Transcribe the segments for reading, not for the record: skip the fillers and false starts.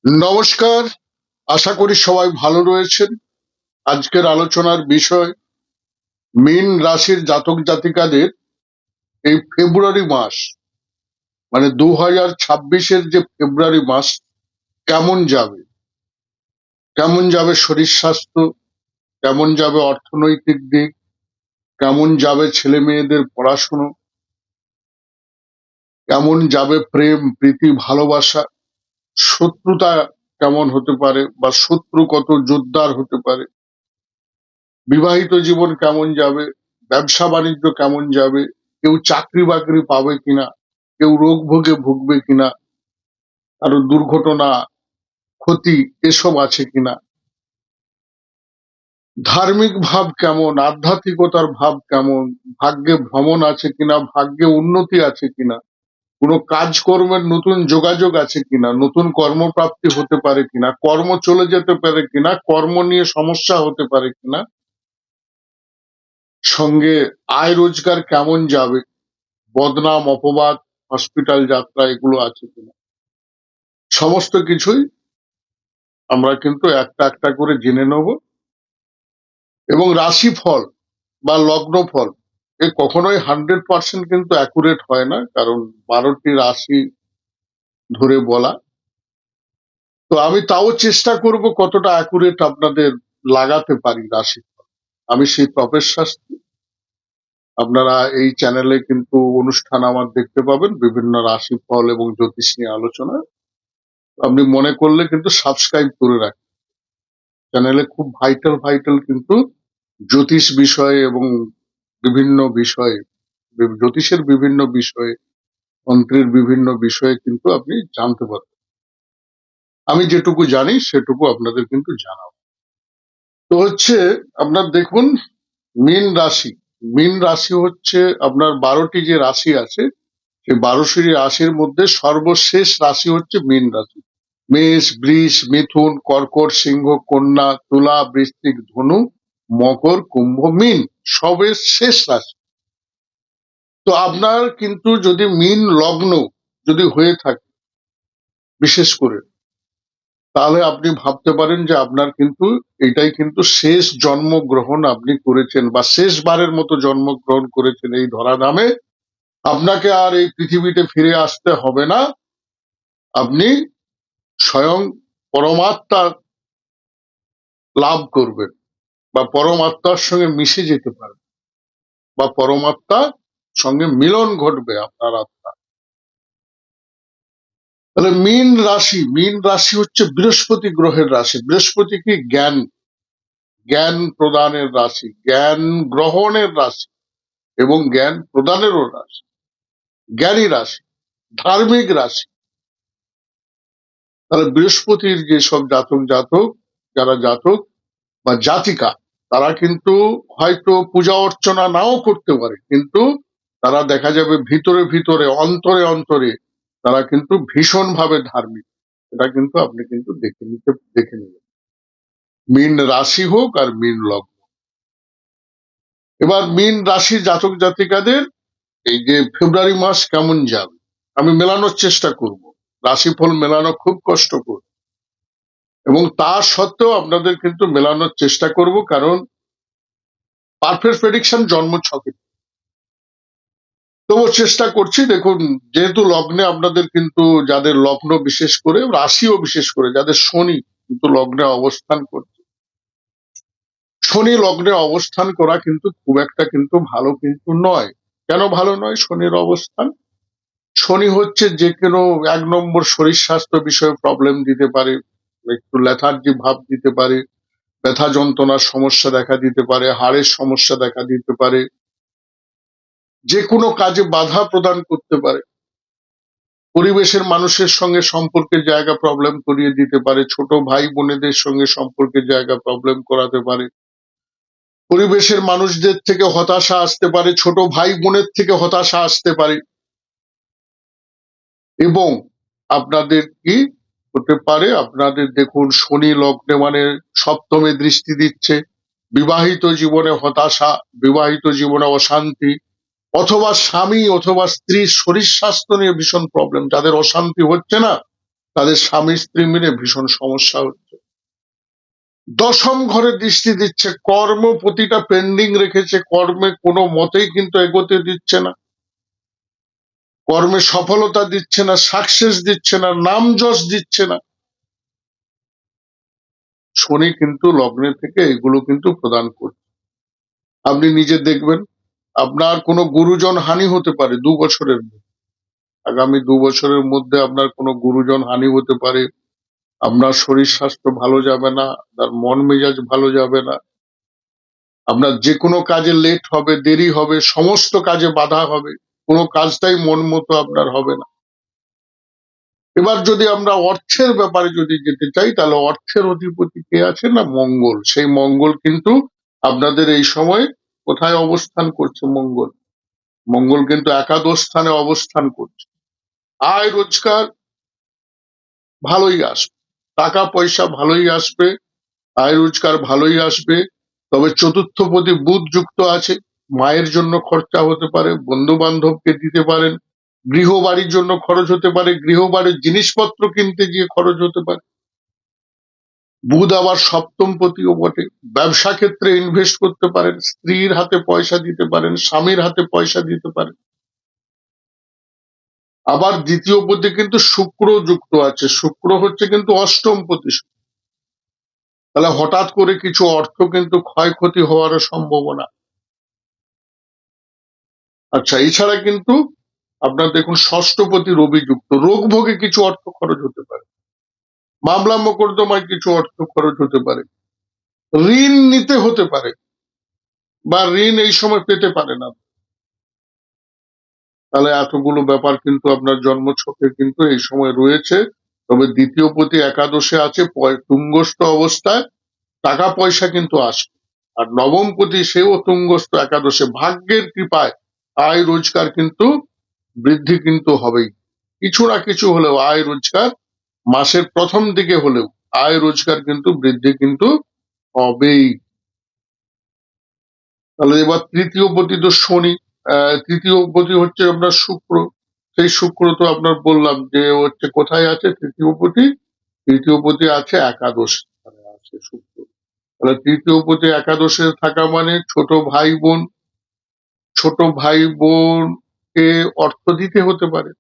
নমস্কার। আশা করি সবাই ভালো রয়েছেন। আজকের আলোচনার বিষয় মীন রাশির জাতক জাতিকাদের এই ফেব্রুয়ারি মাস, মানে 2026-এর যে ফেব্রুয়ারি মাস কেমন যাবে, কেমন যাবে শরীর স্বাস্থ্য, কেমন যাবে অর্থনৈতিক দিক, কেমন যাবে ছেলে মেয়েদের পড়াশুনো, কেমন যাবে প্রেম প্রীতি ভালোবাসা, শত্রুতা কেমন হতে পারে বা শত্রু কত জোরদার হতে পারে, বিবাহিত জীবন কেমন যাবে, ব্যবসা বাণিজ্য কেমন যাবে, কেউ চাকরি বাকরি পাবে কিনা, কেউ রোগ ভোগে ভুগবে কিনা, কারো দুর্ঘটনা ক্ষতি এসব আছে কিনা, ধার্মিক ভাব কেমন, আধ্যাত্মিকতার ভাব কেমন, ভাগ্যে ভ্রমণ আছে কিনা, ভাগ্যে উন্নতি আছে কিনা, কোনো কাজকর্মের নতুন যোগাযোগ আছে কিনা, নতুন কর্মপ্রাপ্তি হতে পারে কিনা, কর্ম চলে যেতে পারে কিনা, কর্ম নিয়ে সমস্যা হতে পারে কিনা, সঙ্গে আয় রোজগার কেমন যাবে, বদনাম অপবাদ হসপিটাল যাত্রা এগুলো আছে কিনা, সমস্ত কিছুই আমরা কিন্তু একটা একটা করে জেনে নেব। এবং রাশিফল বা লগ্নফল এ কখনোই 100% কিন্তু অ্যাকুরেট হয় না, কারণ 12টি রাশি ধরে বলা। তো আমি তাও চেষ্টা করব কতটা অ্যাকুরেট আপনাদের লাগাতে পারি রাশিফল। আমি সেই তপের শাস্ত্রী। আপনারা এই চ্যানেলে কিন্তু অনুষ্ঠান আমার দেখতে পাবেন, বিভিন্ন রাশিফল এবং জ্যোতিষ নিয়ে আলোচনা। আপনি মনে করলে কিন্তু সাবস্ক্রাইব করে রাখেন। চ্যানেলে খুব ভাইটাল ভাইটাল কিন্তু জ্যোতিষ বিষয়ে এবং বিভিন্ন বিষয়ে, জ্যোতিষের বিভিন্ন বিষয়ে, তন্ত্রের বিভিন্ন বিষয়ে কিন্তু আপনি জানতে পারবেন। আমি যেটুকু জানি সেটুকু আপনাদের কিন্তু জানাবো। তো হচ্ছে আপনার দেখুন, মীন রাশি। মীন রাশি হচ্ছে আপনার 12টি যে রাশি আছে, সেই 12টি রাশির মধ্যে সর্বশেষ রাশি হচ্ছে মীন রাশি। মেষ, বৃষ, মিথুন, কর্কট, সিংহ, কন্যা, তুলা, বৃশ্চিক, ধনু, মকর, কুম্ভ, মীন সবের শেষ রাশি। তো আপনার কিন্তু যদি মীন লগ্ন যদি হয়ে থাকে বিশেষ করে, তাহলে আপনি ভাবতে পারেন যে আপনার কিন্তু এটাই কিন্তু শেষ জন্মগ্রহণ আপনি করেছেন বা শেষবারের মতো জন্মগ্রহণ করেছেন এই ধরাধামে। আপনাকে আর এই পৃথিবীতে ফিরে আসতে হবে না। আপনি স্বয়ং পরমাত্মা লাভ করবেন বা পরমাত্মার সঙ্গে মিশে যেতে পারবেন বা পরমাত্মার সঙ্গে মিলন ঘটবে আপনার আত্মা। তাহলে মীন রাশি, মীন রাশি হচ্ছে বৃহস্পতি গ্রহের রাশি। বৃহস্পতি কি? জ্ঞান, জ্ঞান প্রদানের রাশি, জ্ঞান গ্রহণের রাশি এবং জ্ঞান প্রদানেরও রাশি, জ্ঞানী রাশি, ধার্মিক রাশি। তাহলে বৃহস্পতির যেসব যারা জাতক বা জাতিকা, তারা কিন্তু হয়তো পূজা অর্চনা নাও করতে পারে, কিন্তু তারা দেখা যাবে ভিতরে ভিতরে অন্তরে অন্তরে তারা কিন্তু ভীষণ ভাবে ধার্মিক। এটা কিন্তু আপনি কিন্তু দেখে নেবেন, মীন রাশি হোক আর মীন লগ্ন। এবার মীন রাশি জাতক জাতিকাদের এই যে ফেব্রুয়ারি মাস কেমন যাবে আমি মেলানোর চেষ্টা করব। রাশিফল মেলানো খুব কষ্টকর, এবং তা সত্ত্বেও আপনাদের কিন্তু মেলানোর চেষ্টা করব, কারণ পারফেক্ট প্রেডিকশন জন্ম ছকে। তবু চেষ্টা করছি। দেখুন, যেহেতু লগ্নে আপনাদের কিন্তু যাদের লগ্ন বিশেষ করে, রাশিও বিশেষ করে, যাদের শনি কিন্তু লগ্নে অবস্থান করছে, শনি লগ্নে অবস্থান করা কিন্তু খুব একটা কিন্তু ভালো কিন্তু নয়। কেন ভালো নয়? শনির অবস্থান, শনি হচ্ছে যে কোনো 1 নম্বর শরীর স্বাস্থ্য বিষয়ে প্রবলেম দিতে পারে, একটু লেথার্জি ভাব দিতে পারে, ব্যথা যন্ত্রণার সমস্যা দেখা দিতে পারে, হাড়ের সমস্যা দেখা দিতে পারে, যে কোনো কাজে বাধা প্রদান করতে পারে, পরিবেশের মানুষের সঙ্গে সম্পর্কের জায়গা প্রবলেম করিয়ে দিতে পারে, ছোট ভাই বোনেদের সঙ্গে সম্পর্কের জায়গা প্রবলেম করাতে পারে, পরিবেশের মানুষদের থেকে হতাশা আসতে পারে, ছোট ভাই বোনের থেকে হতাশা আসতে পারে। এবং আপনাদের কি হতে পারে, আপনাদের দেখুন শনি লগ্নে মানে সপ্তমে দৃষ্টি দিচ্ছে, বিবাহিত জীবনে হতাশা, বিবাহিত জীবনে অশান্তি, অথবা স্বামী অথবা স্ত্রীর শরীর স্বাস্থ্য নিয়ে ভীষণ প্রবলেম, যাদের অশান্তি হচ্ছে না তাদের স্বামী স্ত্রী মিলে ভীষণ সমস্যা হচ্ছে। দশম ঘরে দৃষ্টি দিচ্ছে, কর্ম প্রতিটা পেন্ডিং রেখেছে, কর্মে কোনো মতেই কিন্তু এগোতে দিচ্ছে না, কর্মে সফলতা দিচ্ছে না, সাকসেস দিচ্ছে না, নাম যশ দিচ্ছে না। শনি কিন্তু লগ্নে থেকে এগুলো কিন্তু প্রদান করছে। আপনি নিজে দেখবেন, আপনার কোনো গুরুজন হানি হতে পারে 2 বছরের মধ্যে, আগামী 2 বছরের মধ্যে আপনার কোনো গুরুজন হানি হতে পারে, আপনার শরীর স্বাস্থ্য ভালো যাবে না, আপনার মন মেজাজ ভালো যাবে না, আপনার যে কোনো কাজে লেট হবে, দেরি হবে, সমস্ত কাজে বাধা হবে, কোনো কাজটাই মন মতো আপনার হবে না। এবার যদি আমরা অর্থের ব্যাপারে যদি যেতে চাই, তাহলে অর্থের অধিপতি কে আছে না মঙ্গল। সেই মঙ্গল কিন্তু আপনাদের এই সময় কোথায় অবস্থান করছে? মঙ্গল, মঙ্গল কিন্তু একাদশ স্থানে অবস্থান করছে। আয় রোজগার ভালোই আসবে, টাকা পয়সা ভালোই আসবে, আয় রোজগার ভালোই আসবে। তবে চতুর্থপতি বুধ যুক্ত আছে, মায়ের জন্য খরচা হতে পারে, বন্ধু বান্ধবকে দিতে পারেন, গৃহবাড়ির জন্য খরচ হতে পারে, গৃহবাড়ির জিনিসপত্র কিনতে গিয়ে খরচ হতে পারে। বুধ আবার সপ্তম পতিও বটে, ব্যবসা ক্ষেত্রে ইনভেস্ট করতে পারেন, স্ত্রীর হাতে পয়সা দিতে পারেন, স্বামীর হাতে পয়সা দিতে পারেন। আবার দ্বিতীয় পতি কিন্তু শুক্র যুক্ত আছে, শুক্র হচ্ছে কিন্তু অষ্টম পতি, তাহলে হঠাৎ করে কিছু অর্থ কিন্তু ক্ষয়ক্ষতি হওয়ারও সম্ভাবনা। আচ্ছা, এছাড়া কিন্তু আপনার দেখুন ষষ্ঠপতি রবি যুক্ত, রোগ ভোগে কিছু অর্থ খরচ হতে পারে, মামলা মোকদ্দমায় কিছু অর্থ খরচ হতে পারে, ঋণ নিতে হতে পারে বা ঋণ এই সময় পেতে পারে না। তাহলে এতগুলো ব্যাপার কিন্তু আপনার জন্মছকে কিন্তু এই সময় রয়েছে। তবে দ্বিতীয় পতি একাদশে আছে, তুঙ্গস্থ অবস্থায়, টাকা পয়সা কিন্তু আসবে। আর নবম পতি সেও তুঙ্গস্থ একাদশে, ভাগ্যের কৃপায় আয় রোজগার কিন্তু বৃদ্ধি কিন্তু হবেই। কিছু না কিছু হলেও আয় রোজগার মাসের প্রথম দিকে হলেও আয় রোজগার কিন্তু বৃদ্ধি কিন্তু হবেই। তাহলে এবার তৃতীয় পতি তো শনি, তৃতীয় পতি হচ্ছে আপনার শুক্র। সেই শুক্র তো আপনার বললাম যে হচ্ছে কোথায় আছে তৃতীয় পতি, তৃতীয় পতি আছে একাদশ স্থানে আছে শুক্র। তাহলে তৃতীয় পতি একাদশে থাকা মানে ছোট ভাই বোন কে অর্থ দিতে হতে পারে,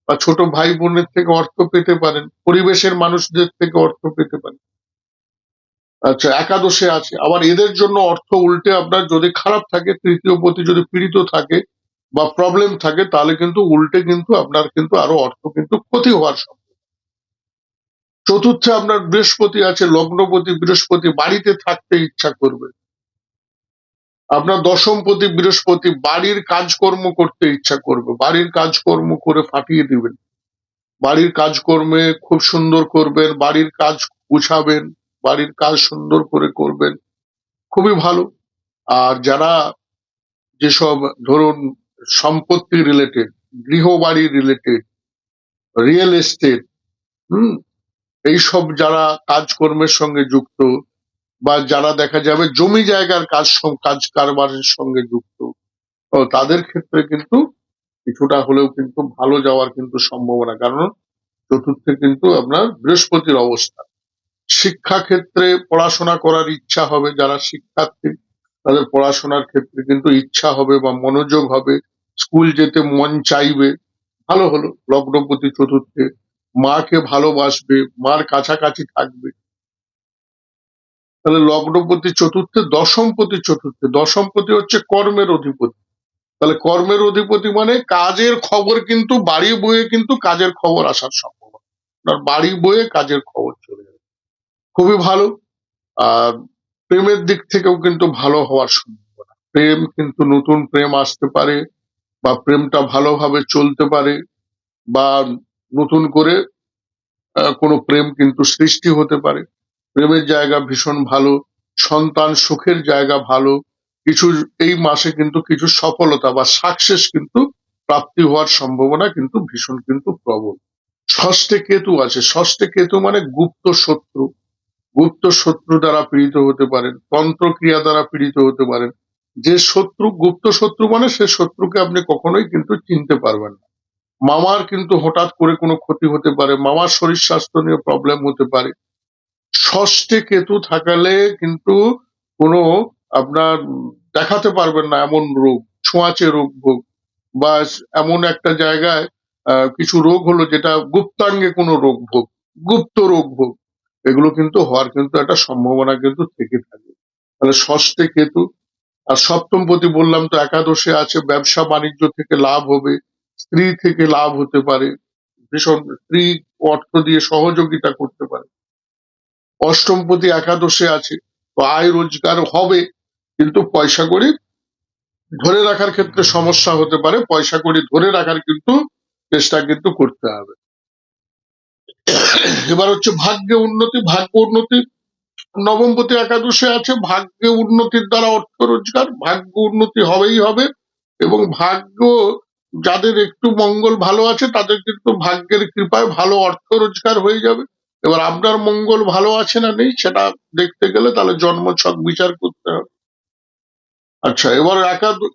বা ছোট ভাই বোনের থেকে অর্থ পেতে পারেন, পরিবেশের মানুষদের থেকে অর্থ পেতে পারেন। আচ্ছা, একাদশে আছে, আবার এদের জন্য অর্থ উল্টে আপনার যদি খারাপ থাকে, তৃতীয় পতি যদি পীড়িত থাকে বা প্রবলেম থাকে, তাহলে কিন্তু উল্টে কিন্তু আপনার কিন্তু আরো অর্থ কিন্তু ক্ষতি হওয়ার সম্ভাবনা। চতুর্থে আপনার বৃহস্পতি আছে, লগ্নপতি বৃহস্পতি, বাড়িতে থাকতে ইচ্ছা করবে। আপনার দশমপতি বৃহস্পতি, বাড়ির কাজকর্ম করতে ইচ্ছা করবে, বাড়ির কাজকর্ম করে ফাটিয়ে দিবেন, বাড়ির কাজকর্মে খুব সুন্দর করবেন, বাড়ির কাজ গুছাবেন, বাড়ির কাজ সুন্দর করে করবেন, খুবই ভালো। আর যারা যেসব ধরুন সম্পত্তি রিলেটেড, গৃহবাড়ি রিলেটেড, রিয়েল এস্টেট, হুম, এইসব যারা কাজকর্মের সঙ্গে যুক্ত, বা যারা দেখা যাবে জমি জায়গার কাজ কারবারের সঙ্গে যুক্ত, তো তাদের ক্ষেত্রে কিন্তু কিছুটা হলেও কিন্তু ভালো যাওয়ার কিন্তু সম্ভাবনা, কারণ চতুর্থে কিন্তু আপনার বৃহস্পতির অবস্থা। শিক্ষা ক্ষেত্রে পড়াশোনা করার ইচ্ছা হবে, যারা শিক্ষার্থী তাদের পড়াশোনার ক্ষেত্রে কিন্তু ইচ্ছা হবে বা মনোযোগ হবে, স্কুল যেতে মন চাইবে। ভালো হলো, লগ্নপতি চতুর্থে, মাকে ভালোবাসবে, মার কাছাকাছি থাকবে। তাহলে লগ্নপতি চতুর্থে, দশমপতি চতুর্থে, দশমপতি হচ্ছে কর্মের অধিপতি। তাহলে কর্মের অধিপতি মানে কাজের খবর কিন্তু বাড়ি বয়ে কিন্তু কাজের খবর আসার সম্ভাবনা, আপনার বাড়ি বয়ে কাজের খবর চলে যাবে, খুবই ভালো। আর প্রেমের দিক থেকেও কিন্তু ভালো হওয়ার সম্ভাবনা, প্রেম কিন্তু নতুন প্রেম আসতে পারে, বা প্রেমটা ভালোভাবে চলতে পারে, বা নতুন করে কোনো প্রেম কিন্তু সৃষ্টি হতে পারে। প্রেমের জায়গা ভীষণ ভালো, সন্তান সুখের জায়গা ভালো, কিছু এই মাসে কিন্তু কিছু সফলতা বা সাকসেস কিন্তু প্রাপ্তি হওয়ার সম্ভাবনা কিন্তু ভীষণ কিন্তু প্রবল। ষষ্ঠে কেতু আছে, ষষ্ঠে কেতু মানে গুপ্ত শত্রু, গুপ্ত শত্রু দ্বারা পীড়িত হতে পারেন, তন্ত্রক্রিয়া দ্বারা পীড়িত হতে পারেন। যে শত্রু গুপ্ত শত্রু মানে সে শত্রুকে আপনি কখনোই কিন্তু চিনতে পারবেন না, মামার কিন্তু হঠাৎ করে কোনো ক্ষতি হতে পারে, মামার শরীর স্বাস্থ্য নিয়ে প্রবলেম হতে পারে। ষষ্ঠে কেতু থাকালে কিন্তু কোনো আপনার দেখাতে পারবেন না এমন রোগ, ছোঁয়াচে রোগ ভোগ, বা এমন একটা জায়গায় কিছু রোগ হলো যেটা গুপ্তাঙ্গে কোনো রোগ ভোগ, গুপ্ত রোগ ভোগ, এগুলো কিন্তু হওয়ার কিন্তু একটা সম্ভাবনা কিন্তু থেকে থাকে। তাহলে ষষ্ঠে কেতু, আর সপ্তমপতি বললাম তো একাদশে আছে, ব্যবসা বাণিজ্য থেকে লাভ হবে, স্ত্রী থেকে লাভ হতে পারে, ভীষণ স্ত্রী অর্থ দিয়ে সহযোগিতা করতে পারে। অষ্টমপতি একাদশে আছে, তো আয় রোজগার হবে, কিন্তু পয়সা কড়ি ধরে রাখার ক্ষেত্রে সমস্যা হতে পারে, পয়সা কড়ি ধরে রাখার কিন্তু চেষ্টা কিন্তু করতে হবে। এবার হচ্ছে ভাগ্যে উন্নতি, ভাগ্য উন্নতি নবমপতি একাদশে আছে, ভাগ্যে উন্নতির দ্বারা অর্থ রোজগার, ভাগ্য উন্নতি হবেই হবে, এবং ভাগ্য যাদের একটু মঙ্গল ভালো আছে তাদের কিন্তু ভাগ্যের কৃপায় ভালো অর্থ রোজগার হয়ে যাবে। এবার আপনার মঙ্গল ভালো আছে না নেই সেটা দেখতে গেলে তাহলে জন্মছক বিচার করতে হবে। আচ্ছা,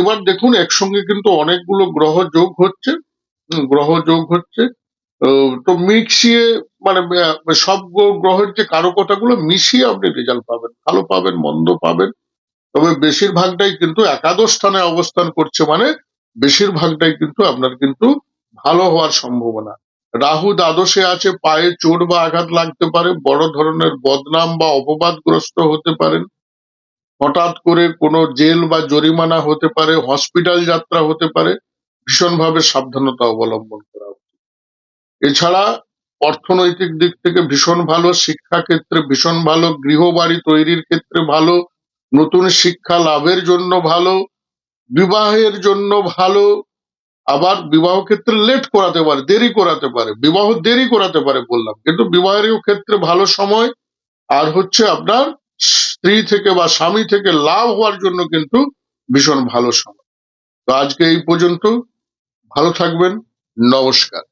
এবার দেখুন একসঙ্গে কিন্তু অনেকগুলো গ্রহ যোগ হচ্ছে, গ্রহ যোগ হচ্ছে, তো মিশিয়ে মানে সব গ্রহের যে কারকতাগুলো মিশিয়ে আপনি রেজাল্ট পাবেন, ভালো পাবেন মন্দ পাবেন। তবে বেশিরভাগটাই কিন্তু একাদশ স্থানে অবস্থান করছে, মানে বেশিরভাগটাই কিন্তু আপনার কিন্তু ভালো হওয়ার সম্ভাবনা। রাহু দ্বাদশে আছে, পায়ে চোট বা আঘাত লাগতে পারে, বড় ধরনের বদনাম বা অপবাদগ্রস্ত হতে পারেন, হঠাৎ করে কোনো জেল বা জরিমানা হতে পারে, হসপিটাল যাত্রা হতে পারে, ভীষণভাবে সাবধানতা অবলম্বন করা উচিত। এছাড়া অর্থনৈতিক দিক থেকে ভীষণ ভালো, শিক্ষাক্ষেত্রে ভীষণ ভালো, গৃহবাড়ি তৈরির ক্ষেত্রে ভালো, নতুন শিক্ষা লাভের জন্য ভালো, বিবাহের জন্য ভালো, আবার বিবাহ ক্ষেত্রে লেট করাতে পারে, দেরি করাতে পারে, বিবাহ দেরি করাতে পারে বললাম, কিন্তু বিবাহের ক্ষেত্রে ভালো সময়। আর হচ্ছে আপনার স্ত্রী থেকে বা স্বামী থেকে লাভ হওয়ার জন্য কিন্তু ভীষণ ভালো সময়। তো আজকে এই পর্যন্ত, ভালো থাকবেন, নমস্কার।